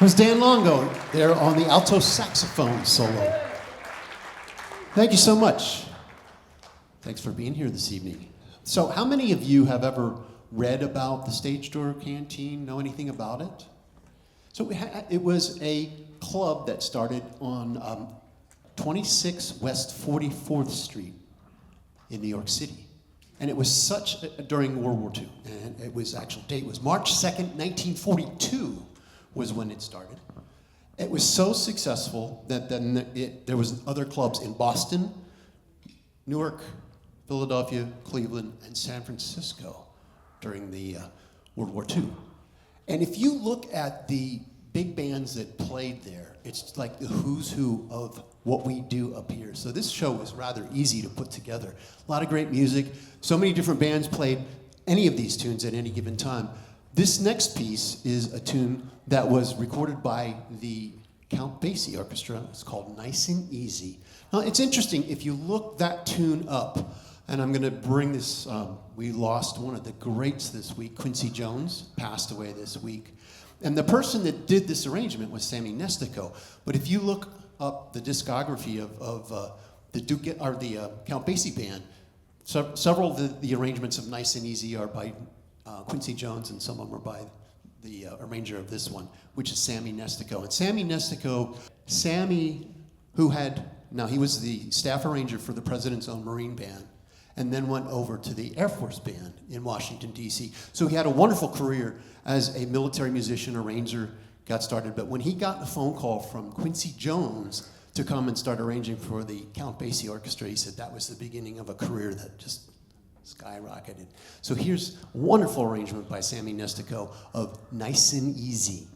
was Dan Longo there on the alto saxophone solo. Thank you so much. Thanks for being here this evening. So how many of you have ever read about the Stage Door Canteen, know anything about it? So it was a club that started on 26 West 44th Street in New York City. And it was during World War II. And it was, actual date was March 2nd, 1942 was when it started. It was so successful that then there was other clubs in Boston, Newark, Philadelphia, Cleveland, and San Francisco during the World War II. And if you look at the big bands that played there, it's like the who's who of what we do up here. So this show was rather easy to put together. A lot of great music. So many different bands played any of these tunes at any given time. This next piece is a tune that was recorded by the Count Basie Orchestra. It's called Nice and Easy. Now it's interesting, if you look that tune up, and I'm gonna bring this, we lost one of the greats this week, Quincy Jones, passed away this week. And the person that did this arrangement was Sammy Nestico. But if you look up the discography of the Count Basie band, several of the arrangements of Nice and Easy are by Quincy Jones, and some of them are by the arranger of this one, which is Sammy Nestico. And Sammy Nestico, he was the staff arranger for the President's Own Marine Band, and then went over to the Air Force Band in Washington, D.C. So he had a wonderful career as a military musician, arranger, got started. But when he got a phone call from Quincy Jones to come and start arranging for the Count Basie Orchestra, he said that was the beginning of a career that just skyrocketed. So here's a wonderful arrangement by Sammy Nestico of Nice and Easy.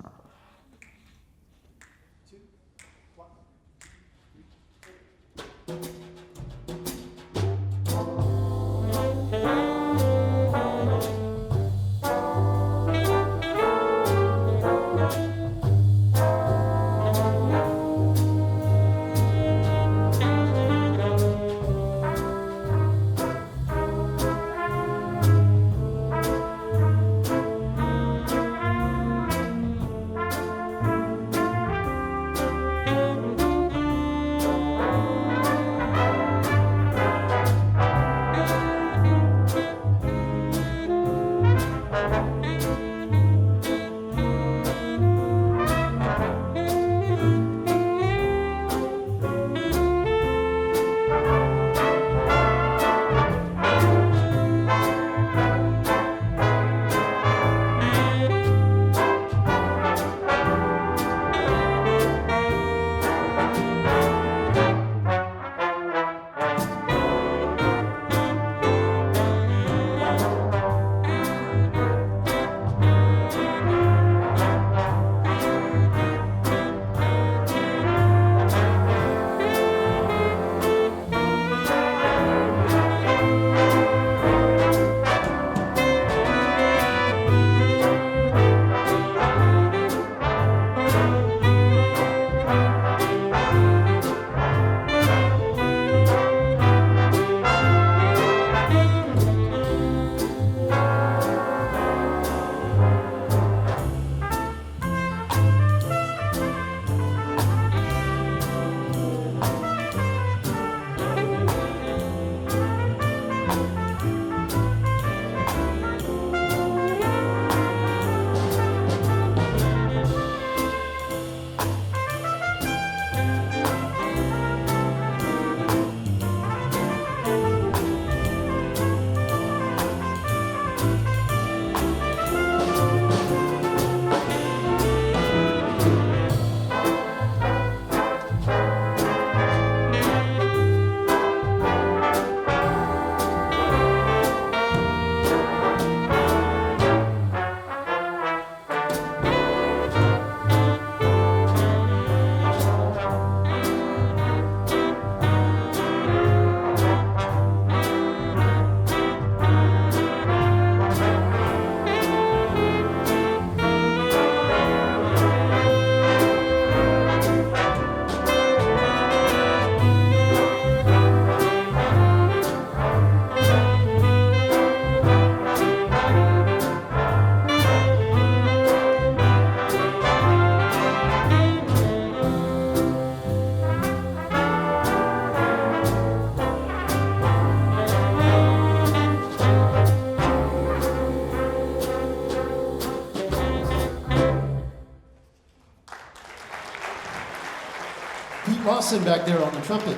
Pete Lawson back there on the trumpet.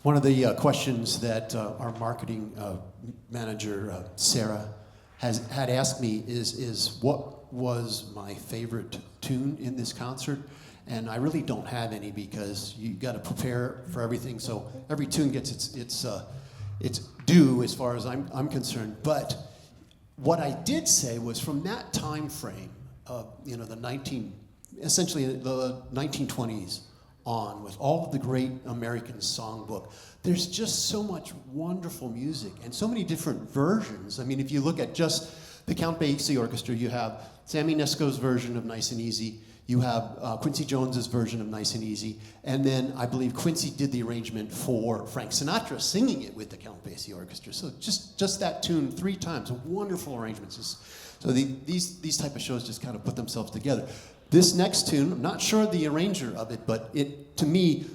One of the questions that our marketing manager, Sarah, had asked me is what was my favorite tune in this concert? And I really don't have any because you got to prepare for everything. So every tune gets its due as far as I'm concerned. But what I did say was from that time frame, essentially the 1920s on, with all of the great American songbook, there's just so much wonderful music and so many different versions. I mean, if you look at just the Count Basie Orchestra, you have Sammy Nesco's version of Nice and Easy, you have Quincy Jones's version of Nice and Easy, and then I believe Quincy did the arrangement for Frank Sinatra, singing it with the Count Basie Orchestra. So just that tune 3 times, wonderful arrangements. So these type of shows just kind of put themselves together. This next tune, I'm not sure the arranger of it, but it, to me,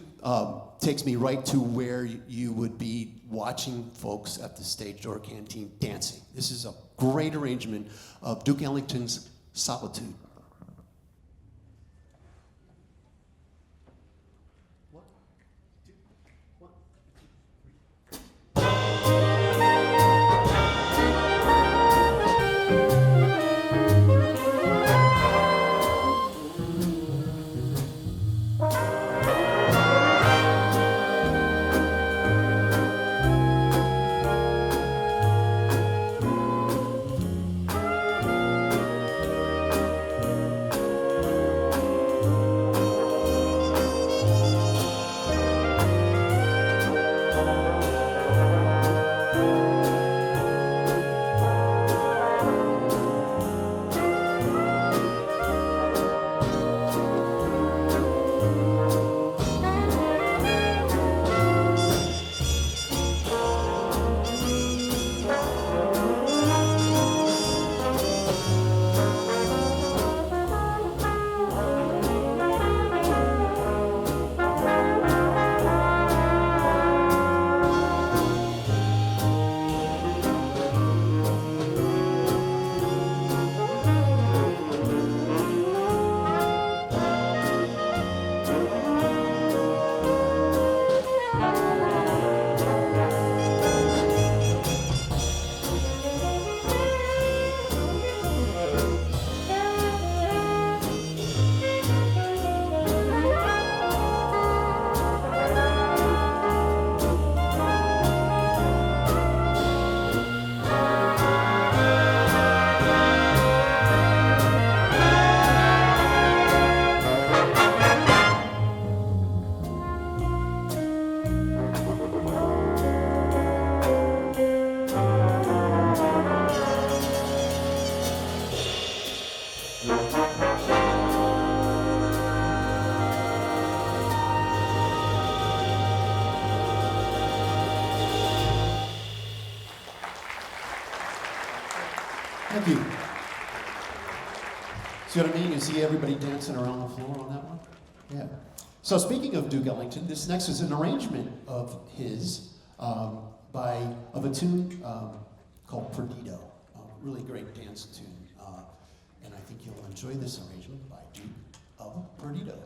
takes me right to where you would be watching folks at the stage door canteen dancing. This is a great arrangement of Duke Ellington's Solitude. Thank you. See what I mean? You see everybody dancing around the floor on that one? Yeah. So speaking of Duke Ellington, this next is an arrangement of his of a tune called Perdido. Really great dance tune. And I think you'll enjoy this arrangement by Duke of Perdido.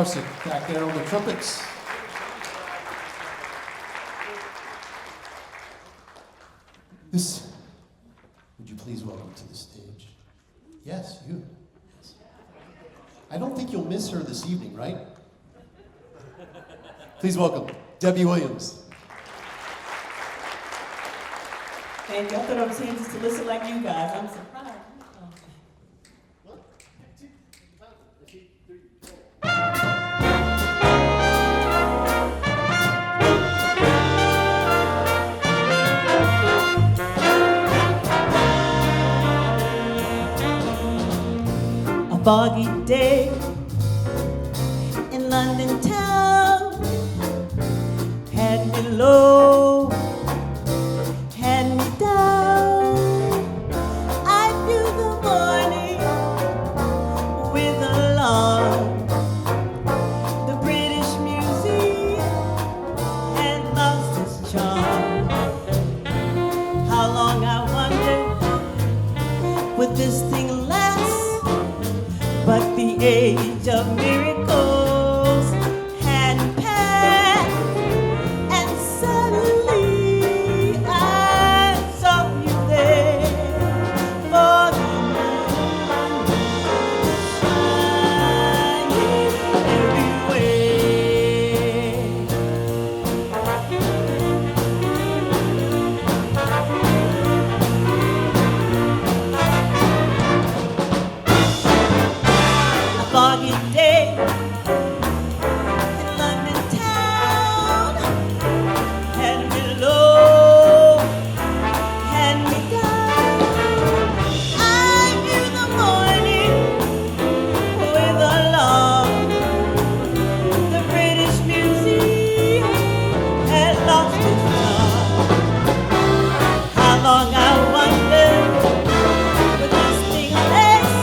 Marsick back there on the trumpets. Would you please welcome to the stage? Yes, you. Yes. I don't think you'll miss her this evening, right? Please welcome Debbie Williams. Thank you. I thought I was here just to listen like you guys. I'm surprised. A foggy day in London town had me low, had me down. I knew the morning with alarm. The British Museum had lost its charm. How long, I wondered, would this thing last? But the age of miracles had passed, and suddenly I saw you there for the shining foggy day in London town had me low, had me down. I knew the morning with alarm. The British Museum had lost its charm. How long, I wondered, would this thing last?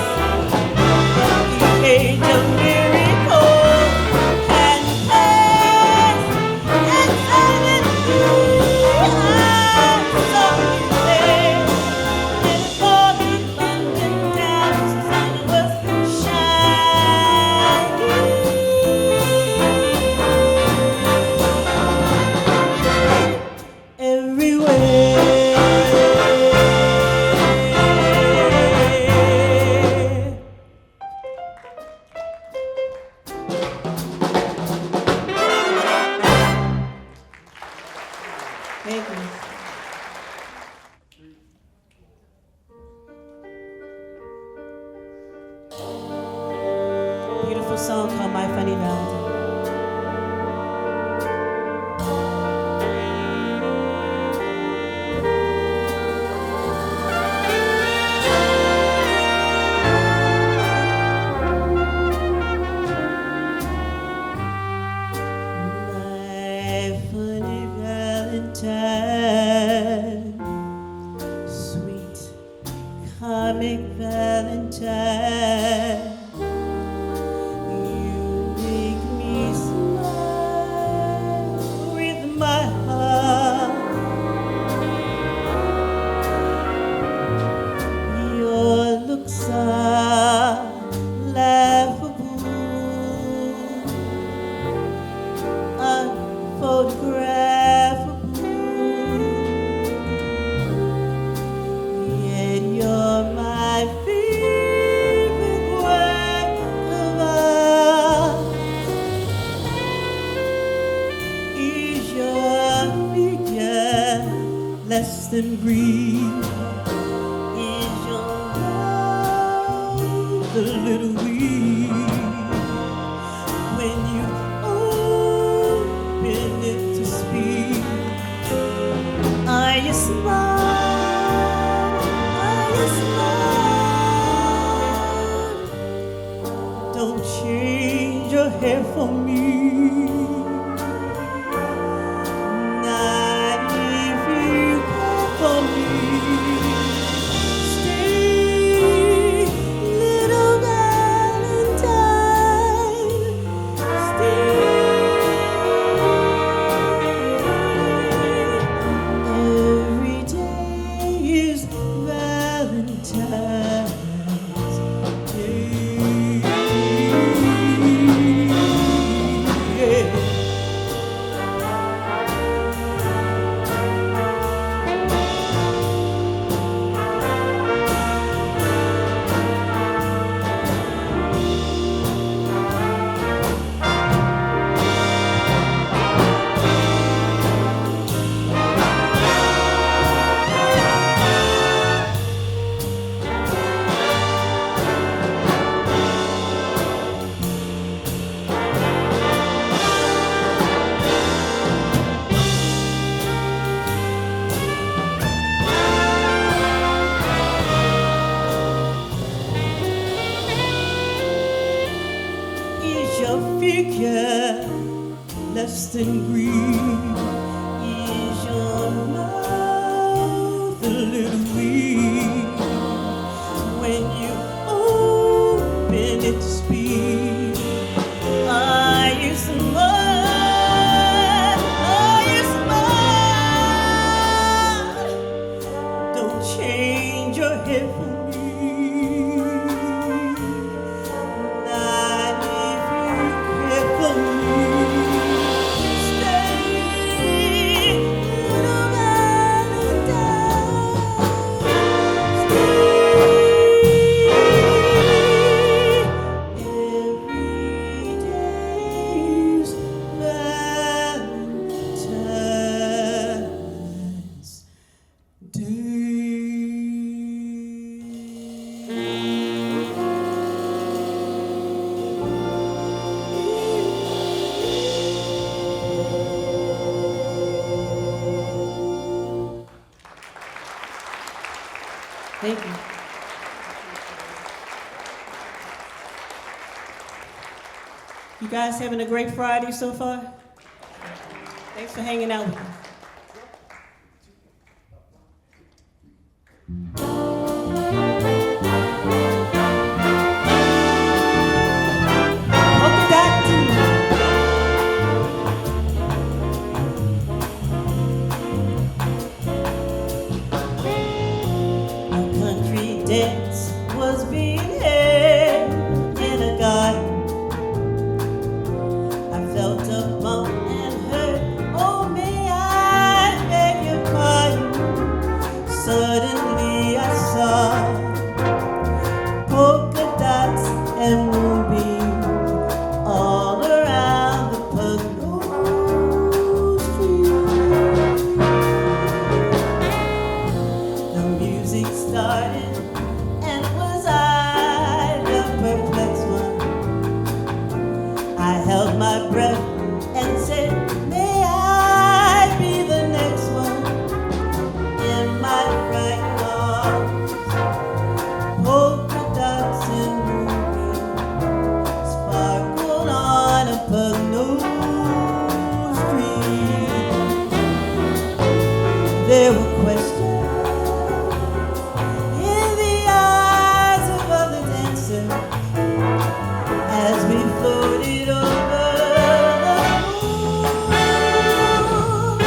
Age of miracles had passed, and suddenly I saw you there in a foggy London town. The sun was shining everywhere. Thank you. Beautiful song called My Funny Valentine. My funny Valentine, sweet comic Valentine, you make me smile with my heart. Your looks are laughable, unphotographable, yet you're my favorite work of art. Is your figure less than brief? Is your mouth a little weak when you open it to speak? Are you smart? Are you smart? Don't change your hair for me. Not if you care for me. less than green. Is your mouth a little weak when you open it to speak? Are you smart? Are you smart? Don't change your hair for me. Not if you care for me. Stay, little Valentine. Thank you. You guys having a great Friday so far? Thanks for hanging out with us. Polka dot a country dance was being held in a garden. I felt a bump and heard, oh, may I beg your pardon? Suddenly I saw polka dots and moonbeams all around the Pugnose Street. The music started, and was I the perplexed one? I held my breath and said, may I be the next one? In my frightened arms, polka dots and moonbeams sparkled on a Pugnose Street. There were questions in the eyes of other dancers as we floated over the moon.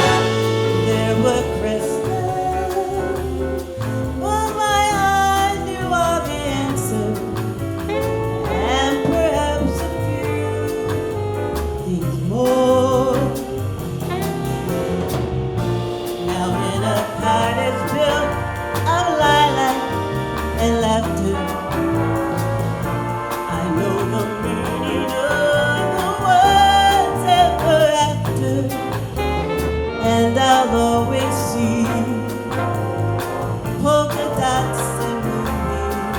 There were questions, but my eyes knew all the answers, and perhaps a few things more. Now in a cottage built of lilac and laughter, I know the meaning of the words ever after, and I'll always see polka dots and moonbeams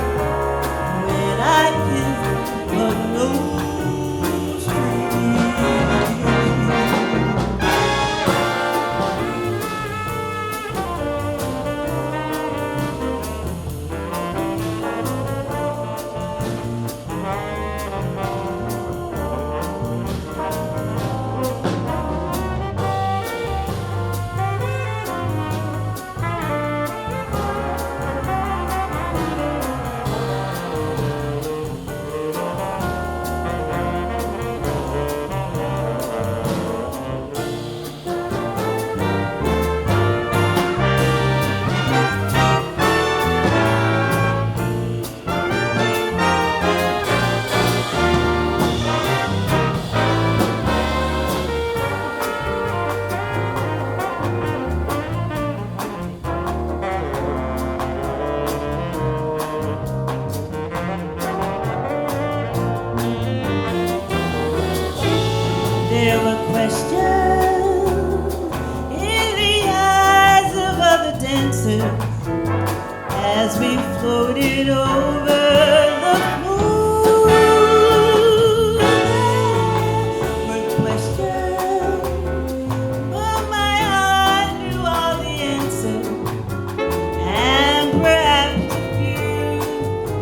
when I kiss Pugnose Street. There were questions in the eyes of other dancers as we floated over the moon. There were questions, but my eyes knew all the answers, and perhaps a few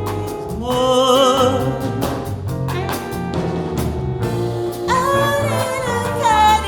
things more. Out in a cottage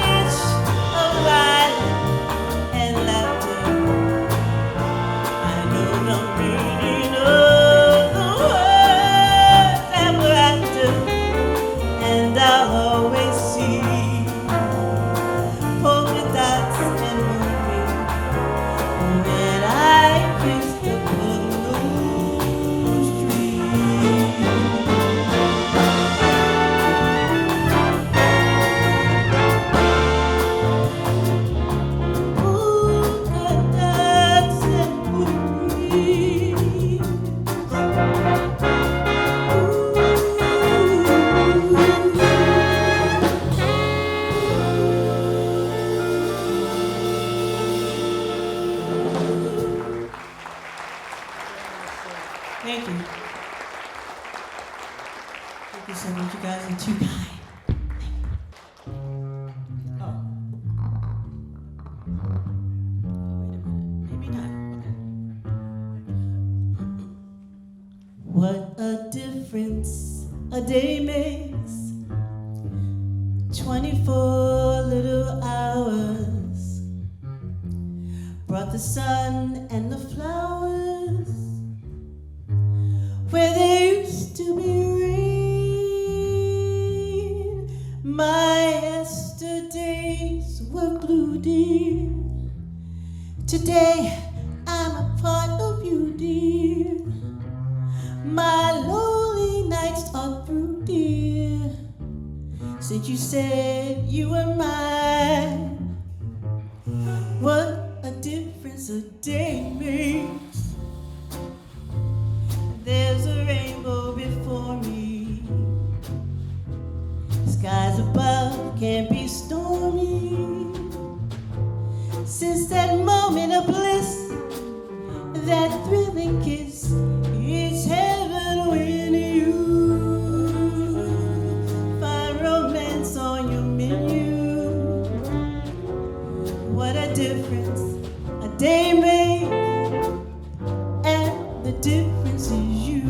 a day makes 24 little hours. Brought the sun and the flowers where there used to be rain. My yesterdays were blue, dear. Today I'm a part of you, dear. My lonely nights are through, dear, since you said you were mine. What a difference a day makes. There's a rainbow before me. Skies above can be stormy. Since that moment of bliss, that thrilling kiss, it's heaven when you find romance on your menu. What a difference a day makes, and the difference is you.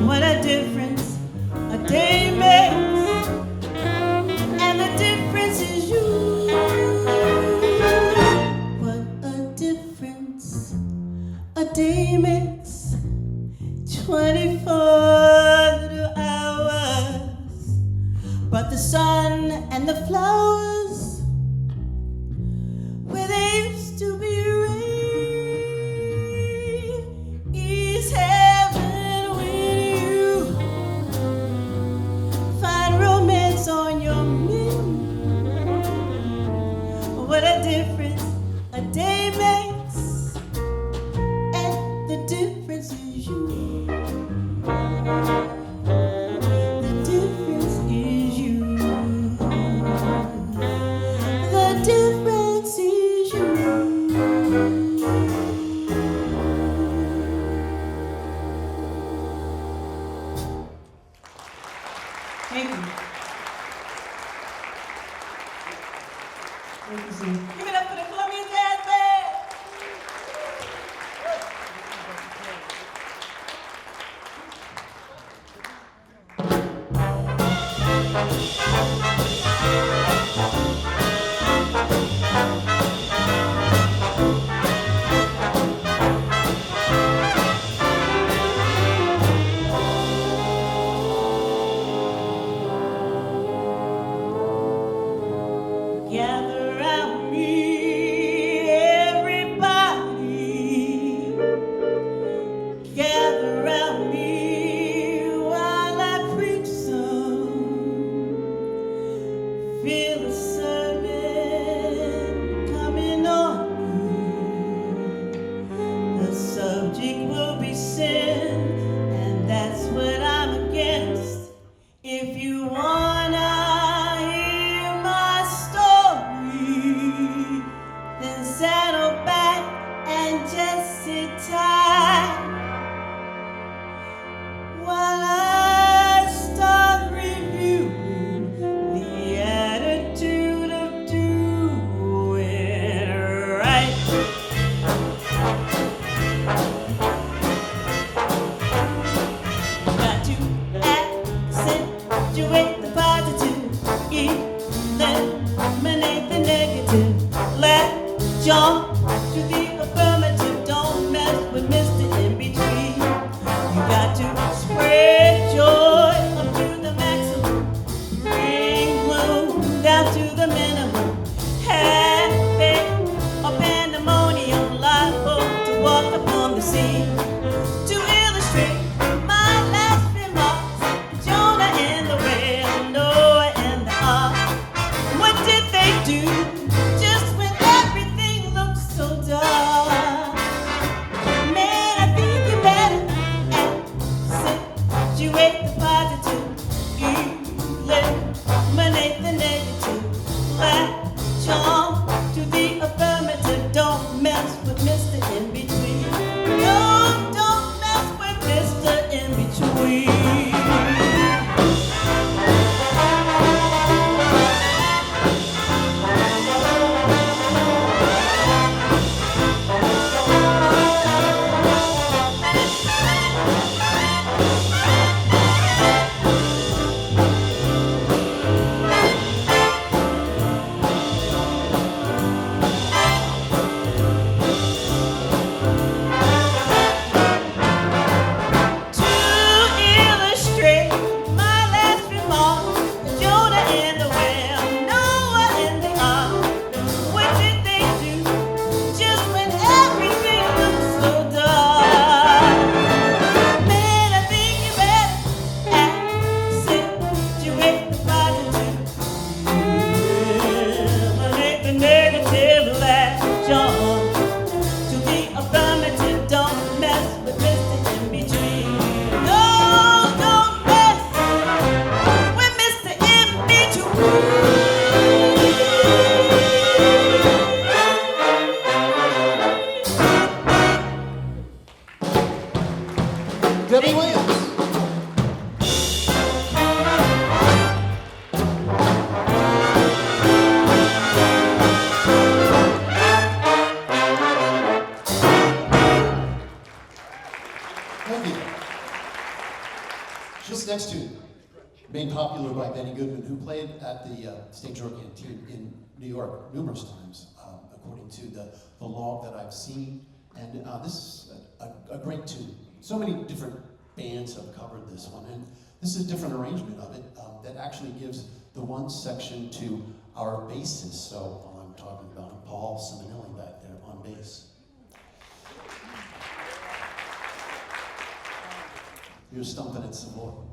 What a difference a day makes, and the difference is you. What a difference a day makes. 24 little hours brought the sun and the flowers where there used to be rain. Is heaven when you find romance on your menu. What a difference a day makes, and the difference is you. The difference is you. The difference is you. Thank you. Thank you, Sue. Give it up for the Colombian Jazz Band. Gather round me, everybody. Gather round me while I preach some. Feel the sermon coming on me. The subject will be sin, and that's what I'm against. If you wanna hear my story, then settle back and just sit tight while I start reviewing the attitude of doing right. Got to accentuate the positive, eliminate the negative. Let jump to the affirmative. Don't mess with Mr. In Between. You got to spread joy up to the maximum. Bring gloom down to the minimum. Have faith or pandemonium liable to walk upon the scene. To illustrate by Benny Goodman, who played at the Stage Door Canteen in New York numerous times, according to the log that I've seen. And this is a great tune. So many different bands have covered this one, and this is a different arrangement of it that actually gives the one section to our bassist. So I'm talking about Paul Simonelli back there on bass. You're stumping it some more.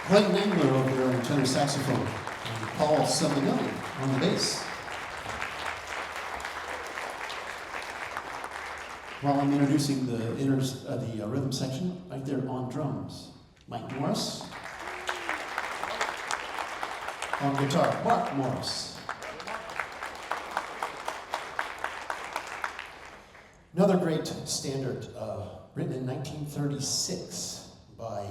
Clayton Engler over there on the tenor saxophone, and Paul Simonelli on the bass. While I'm introducing the rhythm section, right there on drums, Mike Morris. On guitar, Mark Morris. Another great standard, written in 1936 by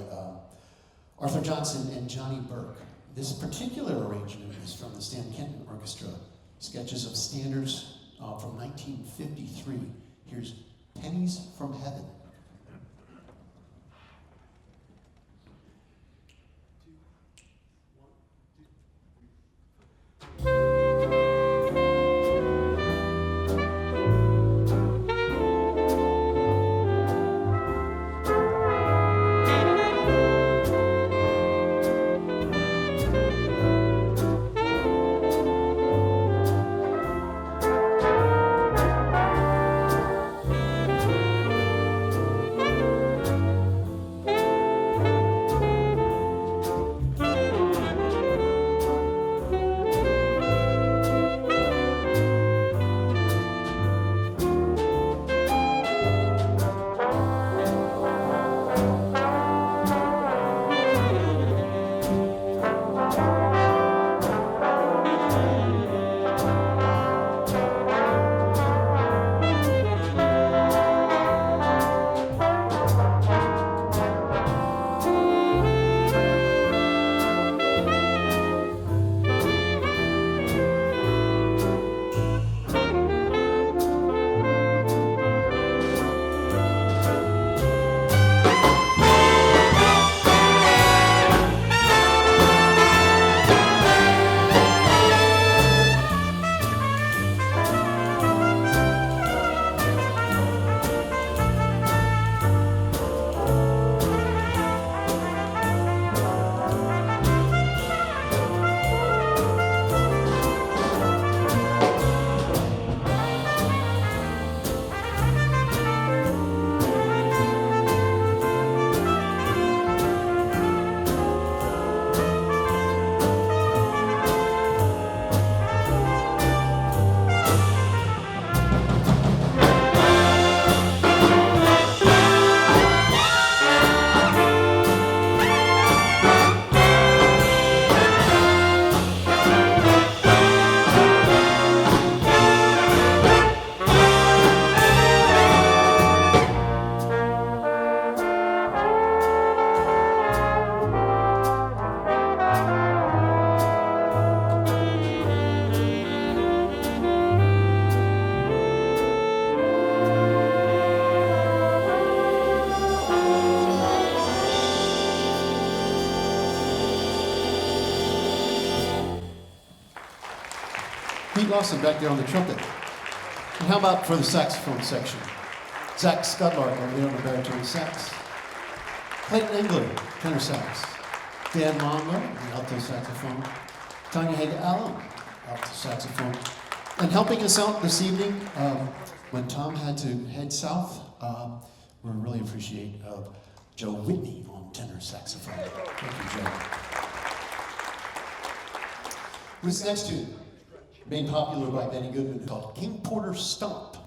Arthur Johnson and Johnny Burke. This particular arrangement is from the Stan Kenton Orchestra, sketches of standards from 1953. Here's Pennies from Heaven. Pete Lawson back there on the trumpet. And how about for the saxophone section? Zach Scudlark over there on the baritone sax. Clayton Engler, tenor sax. Dan Monroe, the alto saxophone. Tanya Hague-Allen, alto saxophone. And helping us out this evening, when Tom had to head south, we really appreciate Joe Whitney on tenor saxophone. Thank you, Joe. This next tune, made popular by Benny Goodman, called King Porter Stomp.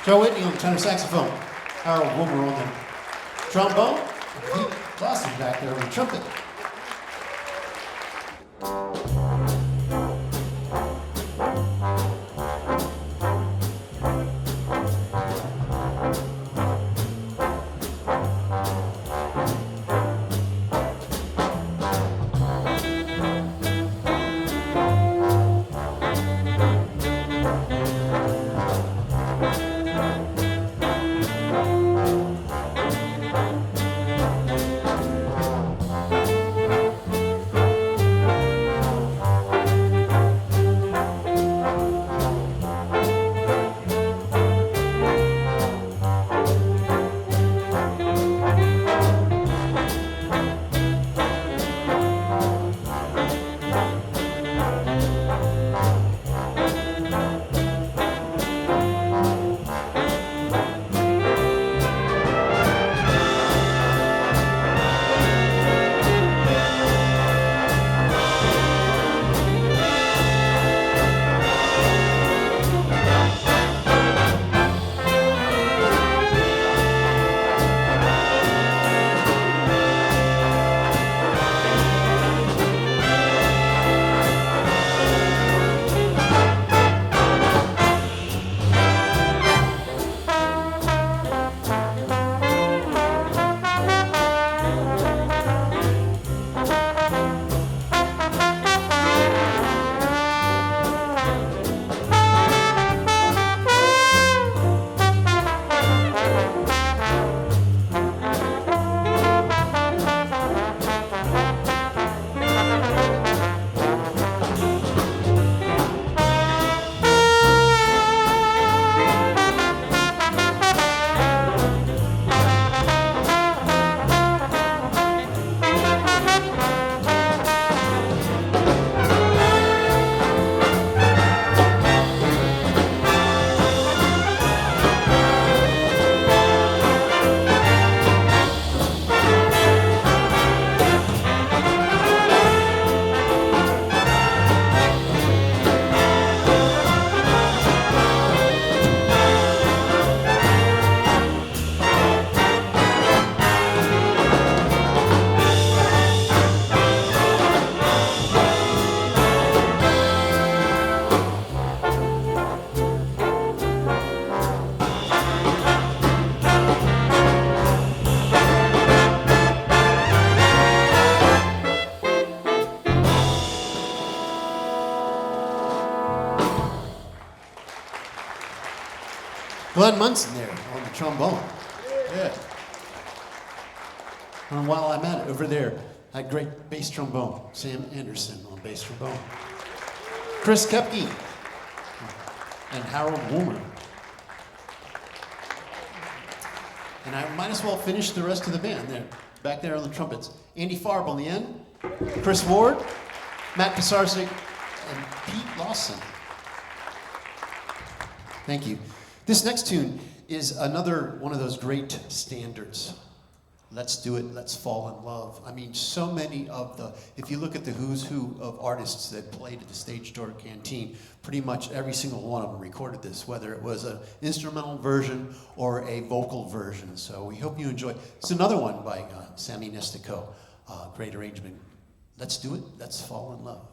Joe Whitney on the tenor saxophone. Harold Wilmer on the trombone. And Pete Lawson back there on the trumpet. Glenn Munson there on the trombone. Yeah. And while I'm at it, over there, I had great bass trombone. Sam Anderson on bass trombone. Chris Kepke and Harold Woomer. And I might as well finish the rest of the band there, back there on the trumpets. Andy Farb on the end, Chris Ward, Matt Pisarczyk, and Pete Lawson. Thank you. This next tune is another one of those great standards. Let's Do It, Let's Fall in Love. I mean, so many of the, if you look at the who's who of artists that played at the Stage Door Canteen, pretty much every single one of them recorded this, whether it was an instrumental version or a vocal version. So we hope you enjoy. It's another one by Sammy Nestico. Great arrangement. Let's do it, let's fall in love.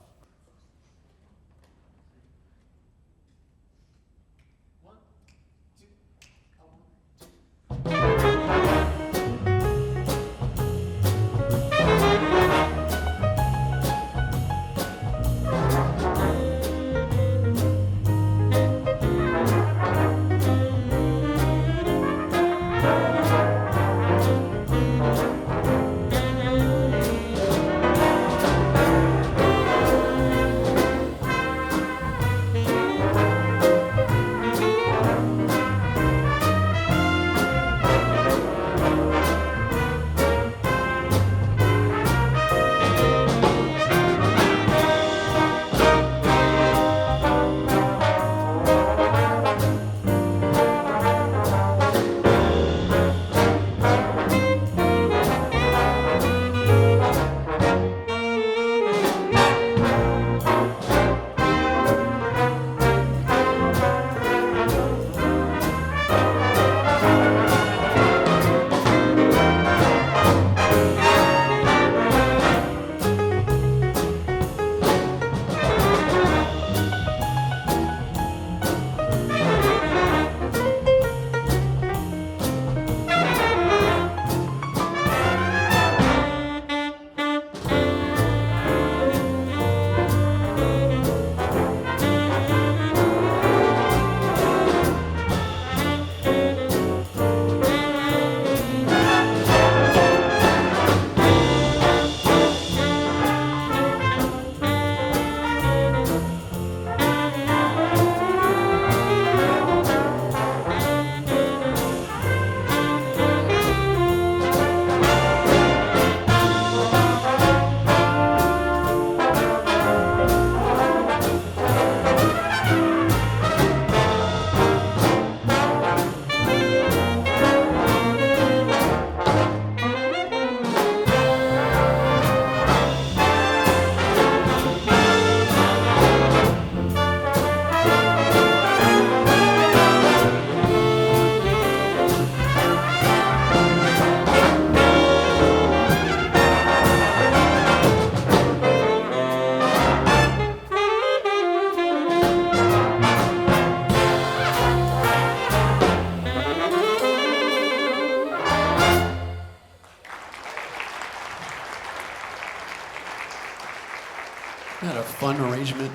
Isn't that a fun arrangement?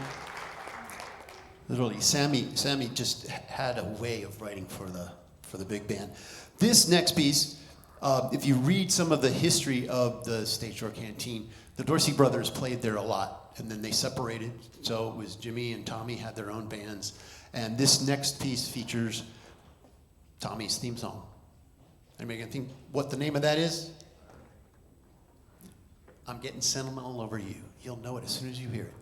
Literally, Sammy just had a way of writing for the big band. This next piece, if you read some of the history of the Stage Door Canteen, the Dorsey brothers played there a lot, and then they separated. So it was Jimmy and Tommy had their own bands, and this next piece features Tommy's theme song. Anybody can think what the name of that is? I'm Getting Sentimental Over You. You'll know it as soon as you hear it.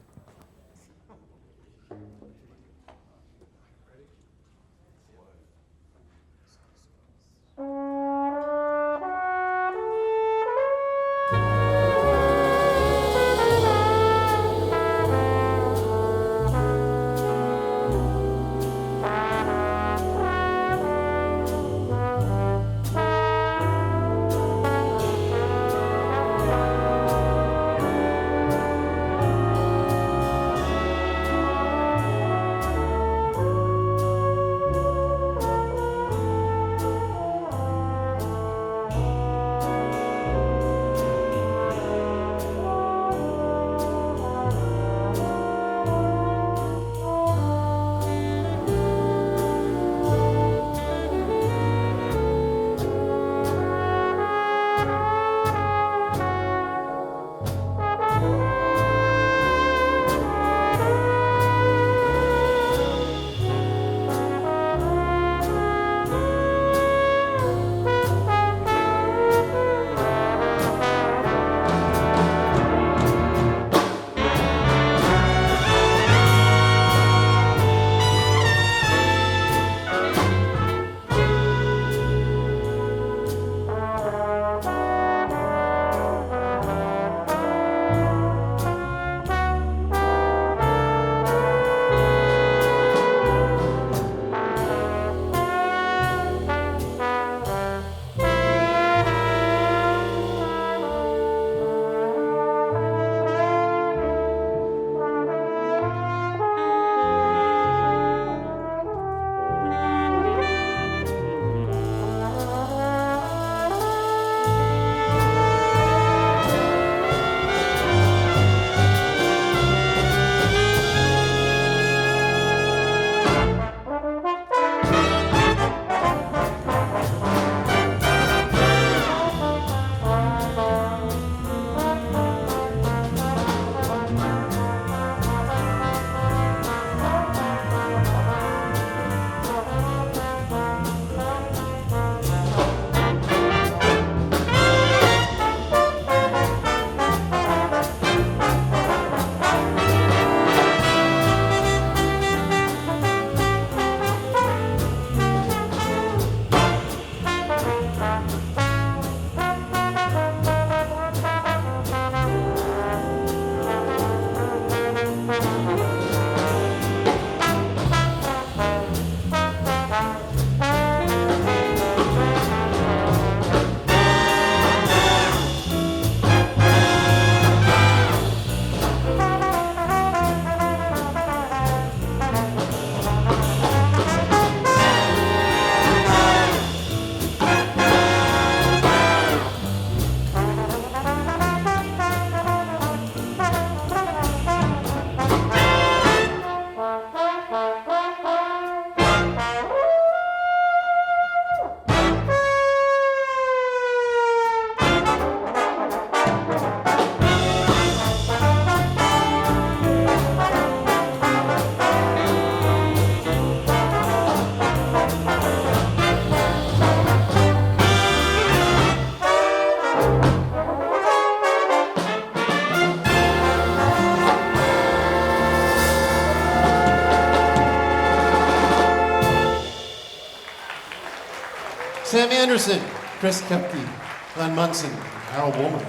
Sam Anderson, Chris Kepke, Glenn Munson, Harold Woolman.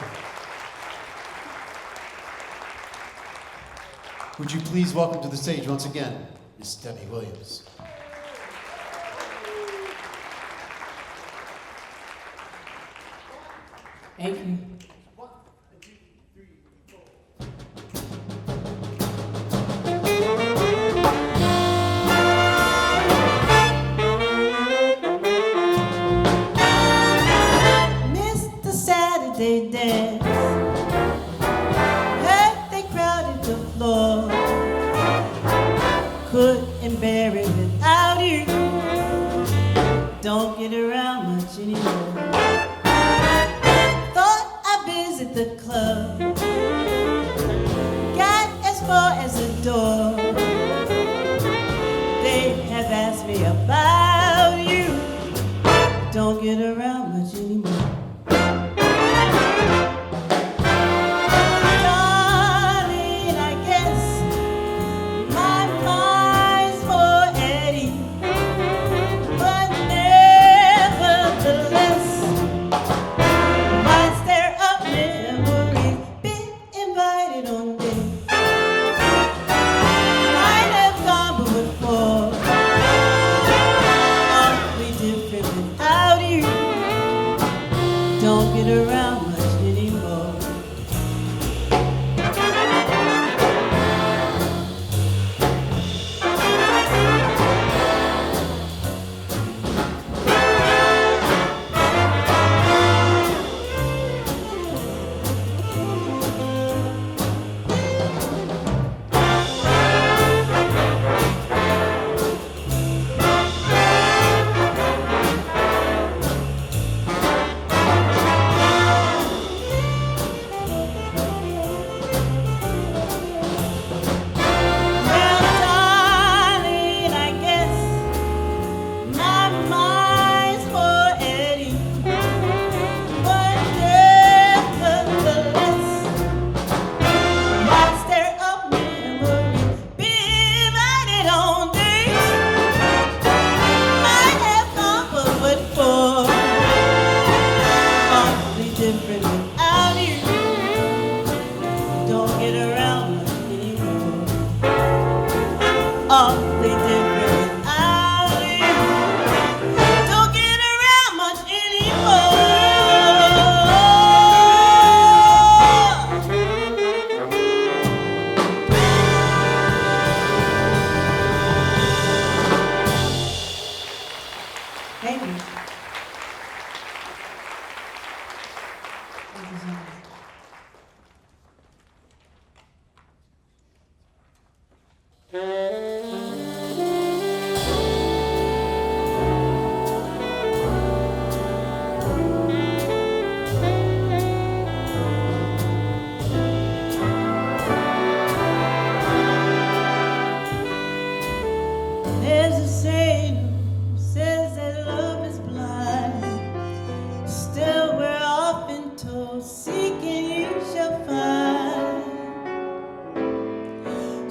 Would you please welcome to the stage once again, Miss Debbie Williams. Thank you. Missed the Saturday dance. Heard they crowded the floor. Couldn't bear it without you. Don't get around much anymore. Visit the club, got as far as the door. They have asked me about you. Don't get around much anymore. Darling, I guess my mind's for Eddie, but nevertheless, don't get around much anymore. Awfully different without you. Don't get around much anymore. Thank you. Thank you so much. There's a saying who says that love is blind. Still, we're often told, seeking you shall find.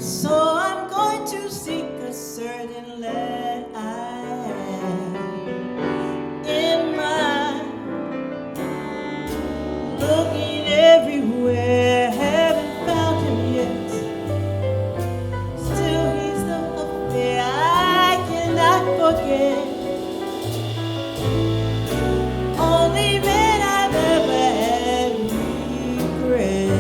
So I'm going to seek a certain land I have in mind. Looking everywhere, haven't found him yet. Still, he's the affair I cannot forget. Only man I've ever had regret.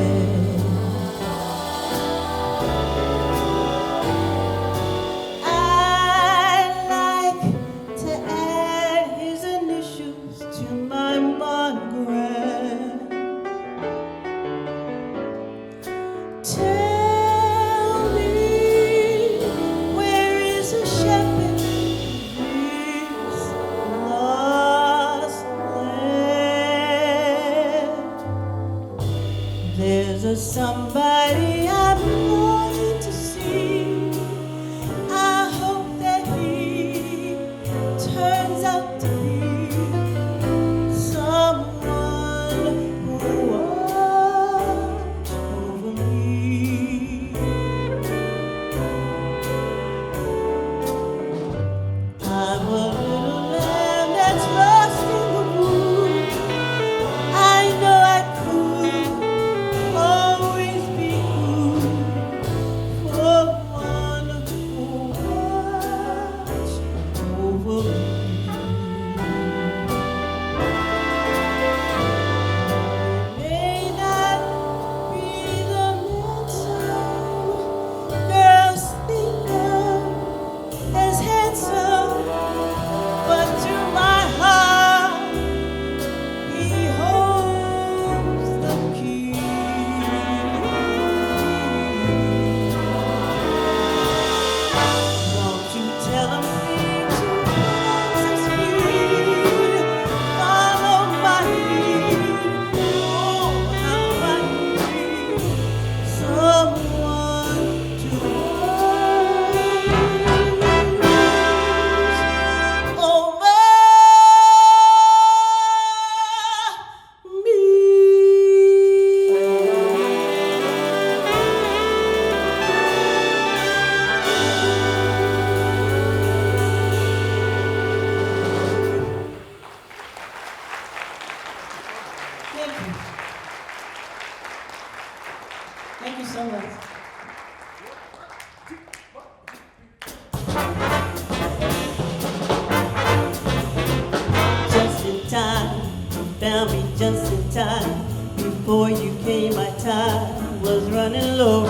just in time. Before you came, my time was running low.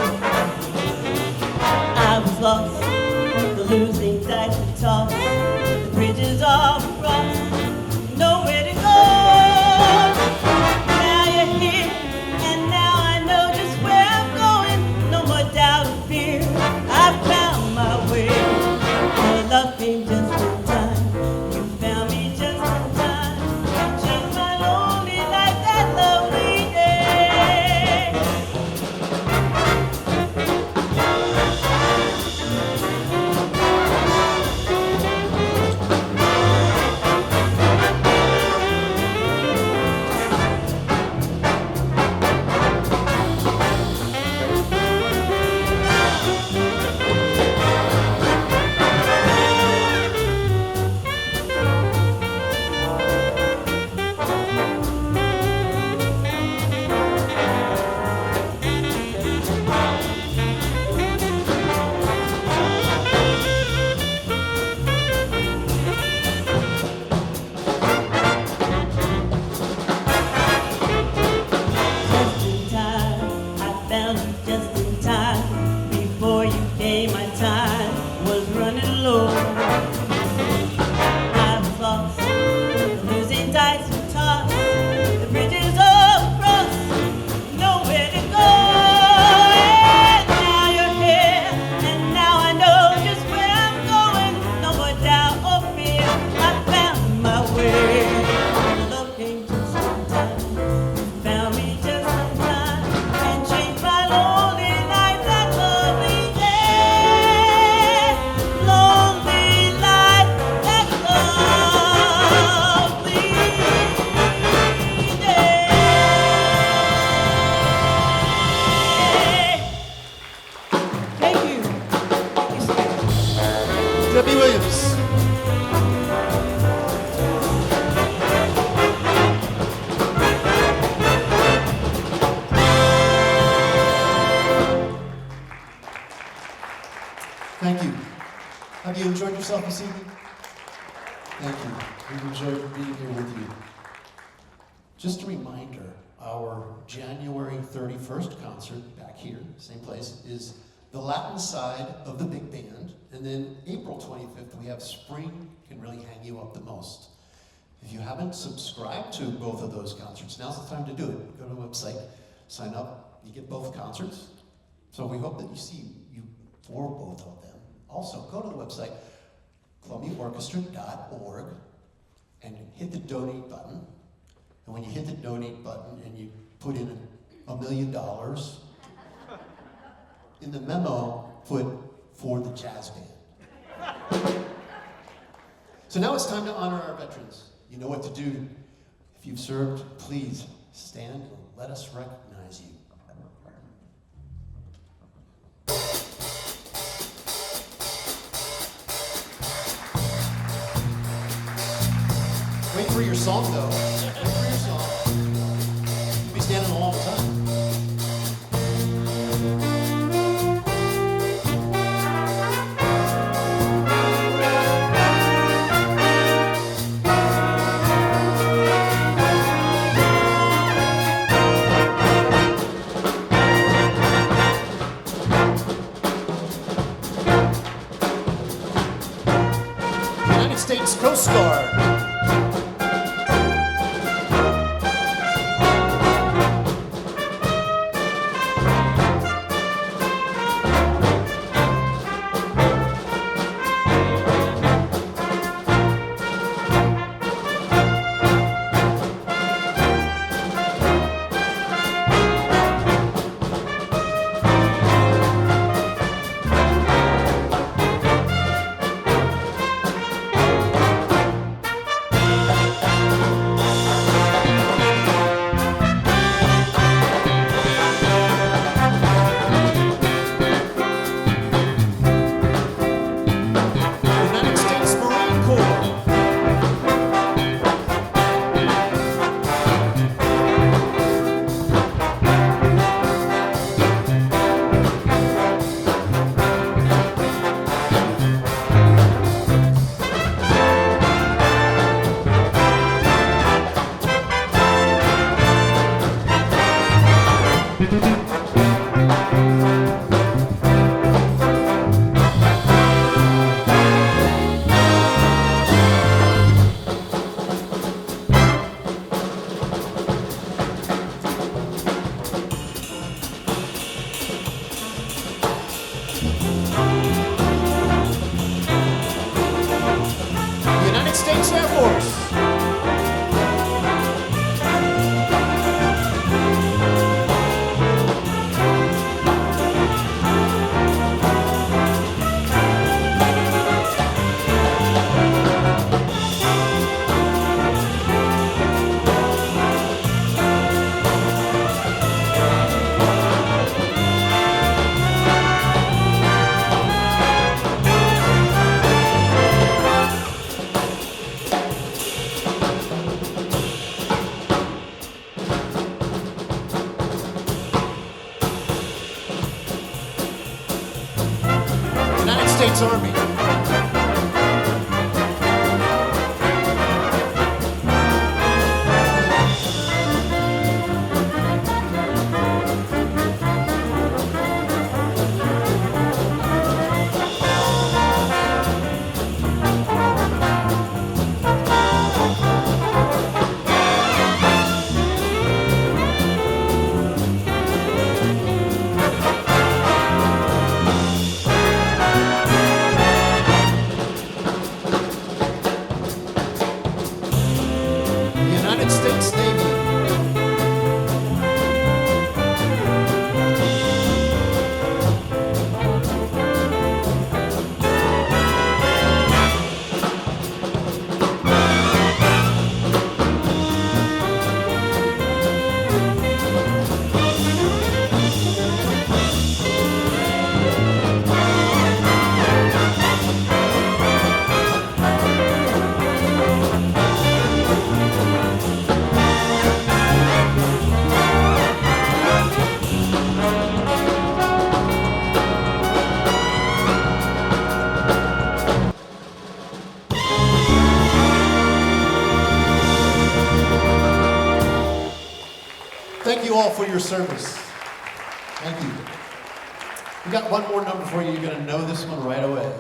I was lost, the losing dice were tossed, the bridges all crossed, nowhere to go. Now you're here, and now I know just where I'm going. No more doubt or fear, I found my way. Your love came just in time, you found me just in time. You changed my lonely life that lovely day. Just in time, I found you just in time. Before you came, my time was running low. I was lost, the losing dice were tossed, the bridges all crossed, nowhere to go. And now you're here, and now I know just where I'm going. No more doubt or fear, I found my way. Your love came just in time, found me just in time, and changed my lonely life that lovely day. Lonely life that lovely day. Thank you. Debbie Williams. Thank you. Have you enjoyed yourself this evening? Thank you. We've enjoyed being here with you. Just a reminder, our January 31st concert back here, same place, is the Latin side of the big band. And then April 25th, we have Spring Can Really Hang You Up the Most. If you haven't subscribed to both of those concerts, now's the time to do it. Go to the website, sign up, you get both concerts. So we hope that you see you for both of them. Also, go to the website, columbiaorchestra.org, and hit the donate button. And when you hit the donate button and you put in $1 million, in the memo, put for the jazz band. So now it's time to honor our veterans. You know what to do. If you've served, please stand and let us recognize you. Wait for your song, though. Wait for your song. You'll be standing a long time. United States Coast Guard. States Army. United States Navy. Thank you all for your service. Thank you. We got one more number for you. You're going to know this one right away.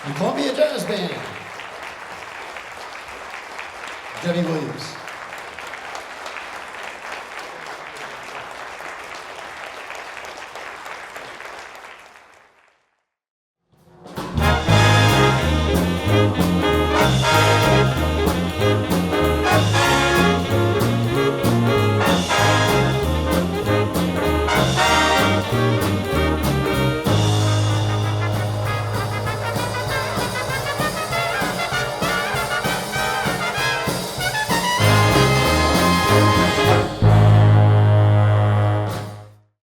The Columbia Jazz Band. Debbie Williams.